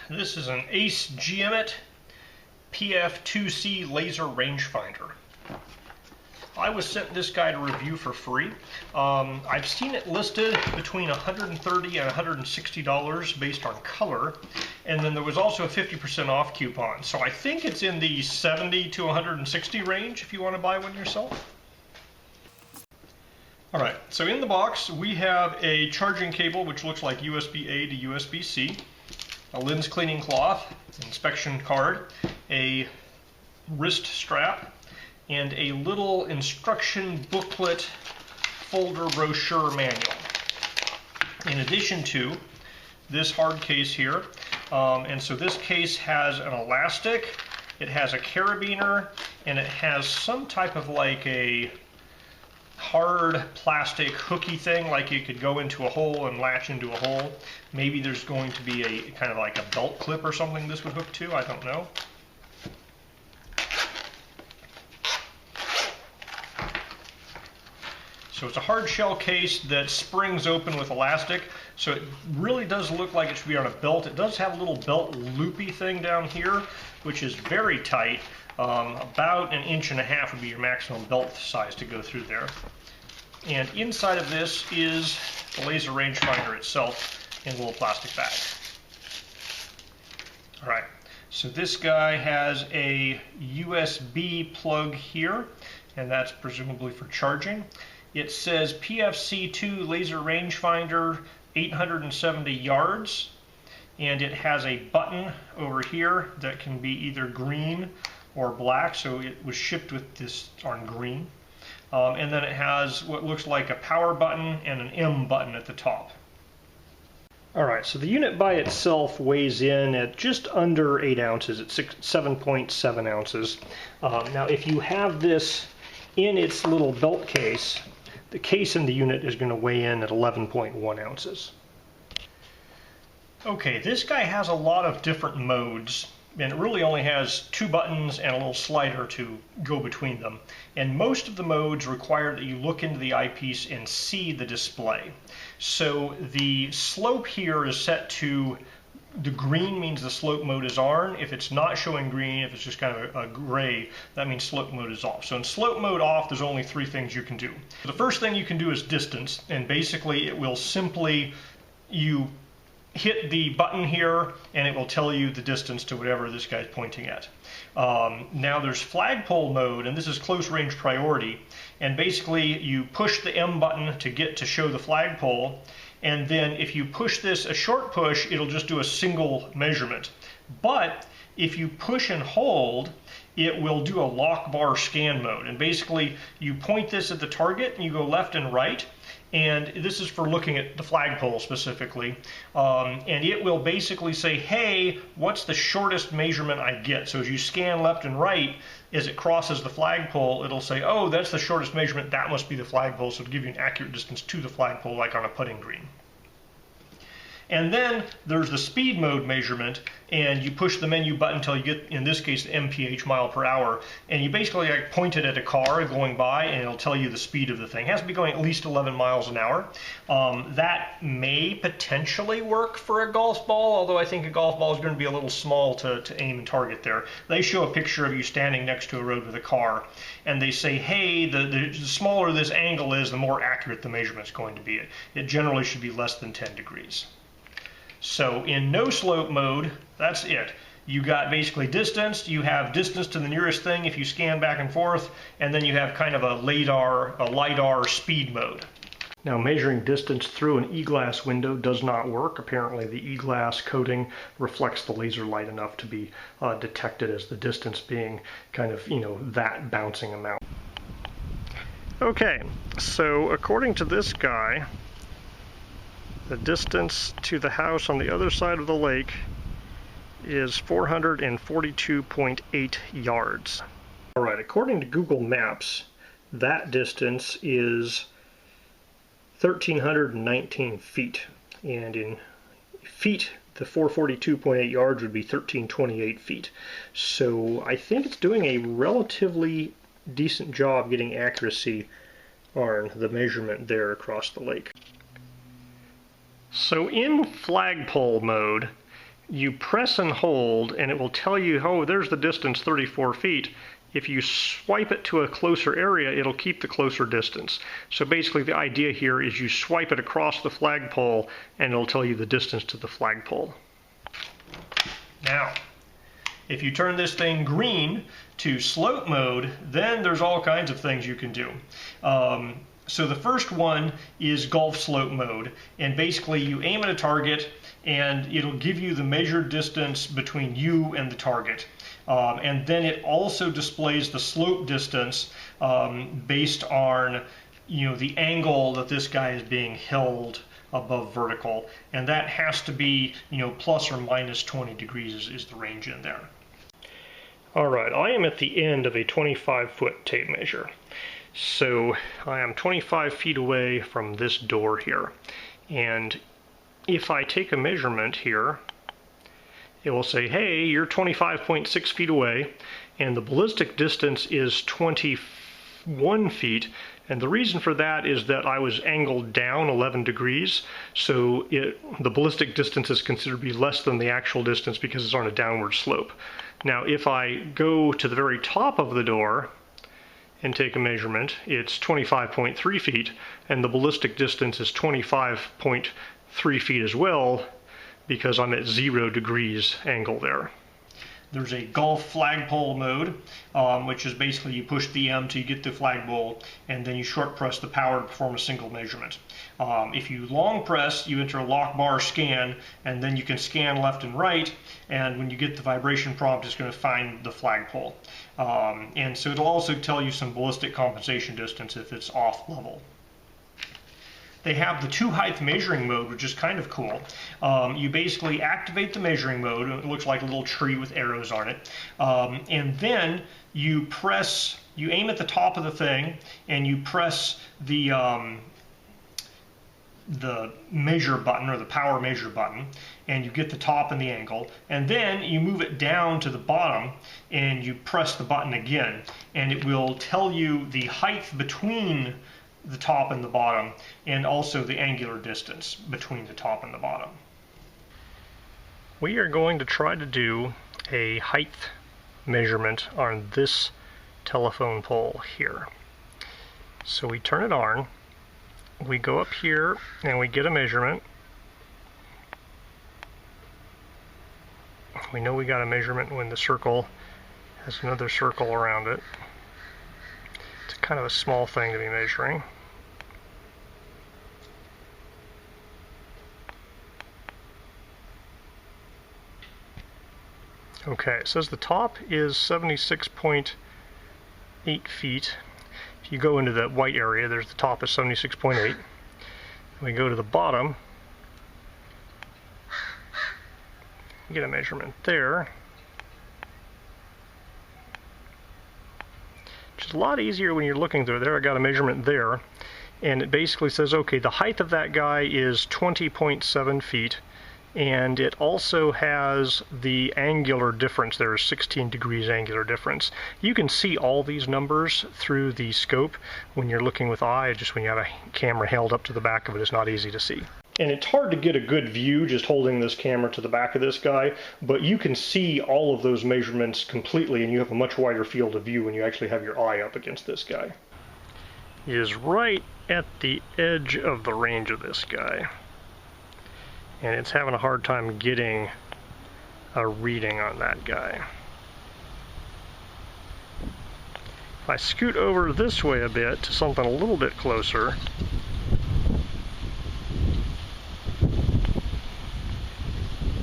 This is an ACEGMET PF2C laser rangefinder. I was sent this guy to review for free. I've seen it listed between $130 and $160 based on color, and then there was also a 50% off coupon. So I think it's in the $70 to $160 range if you want to buy one yourself. Alright, so in the box we have a charging cable which looks like USB-A to USB-C, a lens cleaning cloth, inspection card, a wrist strap, and a little instruction booklet folder brochure manual. In addition to this hard case here, and so this case has an elastic, it has a carabiner, and it has some type of like a hard plastic hooky thing, like you could go into a hole and latch into a hole. Maybe there's going to be a kind of like a belt clip or something this would hook to, I don't know. So it's a hard shell case that springs open with elastic, so it really does look like it should be on a belt. It does have a little belt loopy thing down here, which is very tight. About 1.5 inches would be your maximum belt size to go through there. And inside of this is the laser rangefinder itself in a little plastic bag. Alright, so this guy has a USB plug here, and that's presumably for charging. It says PFC2 laser rangefinder 870 yards, and it has a button over here that can be either green or black, so it was shipped with this on green. And then it has what looks like a power button and an M button at the top. Alright, so the unit by itself weighs in at just under 8 ounces, at 7.7 ounces. Now if you have this in its little belt case, the case in the unit is going to weigh in at 11.1 ounces. Okay, this guy has a lot of different modes, and it really only has 2 buttons and a little slider to go between them. And most of the modes require that you look into the eyepiece and see the display. So the slope here is set to, the green means the slope mode is on. If it's not showing green, if it's just kind of a gray, that means slope mode is off. So in slope mode off, there's only 3 things you can do. The first thing you can do is distance, and basically it will simply, you hit the button here and it will tell you the distance to whatever this guy's pointing at. Now there's flagpole mode, and this is close range priority, and basically you push the M button to get to show the flagpole, and then if you push this a short push, it'll just do a single measurement. But if you push and hold, it will do a lock bar scan mode, and basically you point this at the target and you go left and right, and this is for looking at the flagpole specifically, and it will basically say, hey, what's the shortest measurement I get? So as you scan left and right, as it crosses the flagpole, it'll say, oh, that's the shortest measurement, that must be the flagpole, so it'll give you an accurate distance to the flagpole, like on a putting green. And then there's the speed mode measurement, and you push the menu button until you get, in this case, the mph, mile per hour, and you basically like point it at a car going by and it'll tell you the speed of the thing. It has to be going at least 11 miles an hour. That may potentially work for a golf ball, although I think a golf ball is going to be a little small to aim and target there. They show a picture of you standing next to a road with a car, and they say, hey, the smaller this angle is, the more accurate the measurement is going to be. It generally should be less than 10 degrees. So in no slope mode, that's it. You got basically distance, you have distance to the nearest thing if you scan back and forth, and then you have kind of a LiDAR speed mode. Now measuring distance through an e-glass window does not work. Apparently the e-glass coating reflects the laser light enough to be detected as the distance being kind of, that bouncing amount. Okay, so according to this guy, the distance to the house on the other side of the lake is 442.8 yards. All right, according to Google Maps, that distance is 1,319 feet. And in feet, the 442.8 yards would be 1,328 feet. So I think it's doing a relatively decent job getting accuracy on the measurement there across the lake. So in flagpole mode, you press and hold, and it will tell you, oh, there's the distance, 34 feet. If you swipe it to a closer area, it'll keep the closer distance. So basically the idea here is you swipe it across the flagpole, and it'll tell you the distance to the flagpole. Now, if you turn this thing green to slope mode, then there's all kinds of things you can do. So the first one is golf slope mode, and basically you aim at a target and it'll give you the measured distance between you and the target. And then it also displays the slope distance based on, the angle that this guy is being held above vertical, and that has to be, plus or minus 20 degrees is the range in there. Alright, I am at the end of a 25-foot tape measure. So I am 25 feet away from this door here. And if I take a measurement here, it will say, hey, you're 25.6 feet away, and the ballistic distance is 21 feet. And the reason for that is that I was angled down 11 degrees, so the ballistic distance is considered to be less than the actual distance because it's on a downward slope. Now, if I go to the very top of the door and take a measurement, it's 25.3 feet, and the ballistic distance is 25.3 feet as well, because I'm at 0 degrees angle there. There's a golf flagpole mode, which is basically you push the M till you get the flagpole, and then you short press the power to perform a single measurement. If you long press, you enter a lock bar scan, and then you can scan left and right, and when you get the vibration prompt, it's going to find the flagpole. And so it'll also tell you some ballistic compensation distance if it's off level. They have the 2-height measuring mode, which is kind of cool. You basically activate the measuring mode. It looks like a little tree with arrows on it. And then you aim at the top of the thing, and you press the measure button, or the power measure button, and you get the top and the angle. And then you move it down to the bottom, and you press the button again. And it will tell you the height between the top and the bottom, and also the angular distance between the top and the bottom. We are going to try to do a height measurement on this telephone pole here. So we turn it on, we go up here, and we get a measurement. We know we got a measurement when the circle has another circle around it. It's kind of a small thing to be measuring. Okay, it says the top is 76.8 feet. If you go into the white area, there's the top is 76.8. We go to the bottom, get a measurement there. Which is a lot easier when you're looking through there. I got a measurement there, and it basically says, okay, the height of that guy is 20.7 feet, and it also has the angular difference. There is 16 degrees angular difference. You can see all these numbers through the scope when you're looking with eye. Just when you have a camera held up to the back of it, it's not easy to see. And it's hard to get a good view just holding this camera to the back of this guy, but you can see all of those measurements completely, and you have a much wider field of view when you actually have your eye up against this guy. He is right at the edge of the range of this guy, and it's having a hard time getting a reading on that guy. If I scoot over this way a bit to something a little bit closer,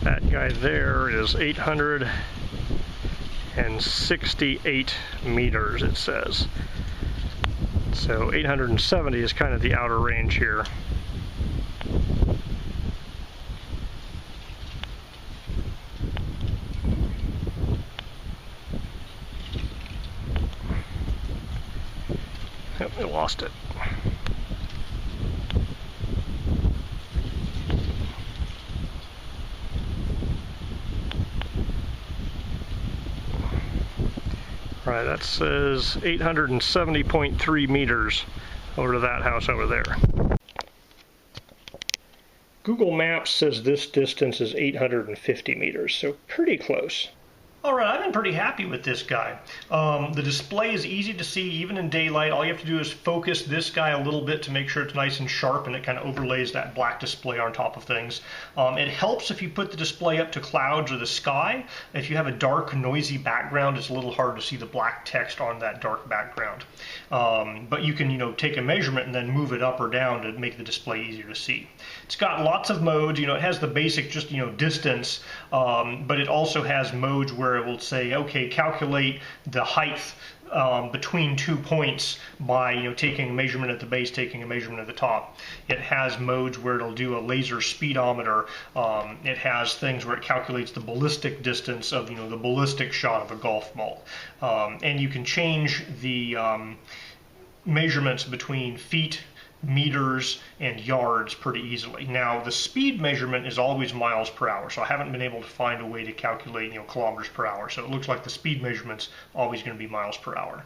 that guy there is 868 meters, it says. So 870 is kind of the outer range here. Yep, we lost it. Right, that says 870.3 meters over to that house over there. Google Maps says this distance is 850 meters, so pretty close. All right, I've been pretty happy with this guy. The display is easy to see even in daylight. All you have to do is focus this guy a little bit to make sure it's nice and sharp, and it kind of overlays that black display on top of things. It helps if you put the display up to clouds or the sky. If you have a dark, noisy background, it's a little hard to see the black text on that dark background. But you can, take a measurement and then move it up or down to make the display easier to see. It's got lots of modes. It has the basic just, distance, but it also has modes where it will say, okay, calculate the height between 2 points by taking a measurement at the base, taking a measurement at the top. It has modes where it'll do a laser speedometer. It has things where it calculates the ballistic distance of the ballistic shot of a golf ball. And you can change the measurements between feet, meters, and yards pretty easily. Now the speed measurement is always miles per hour, so I haven't been able to find a way to calculate kilometers per hour, so it looks like the speed measurement's always going to be miles per hour.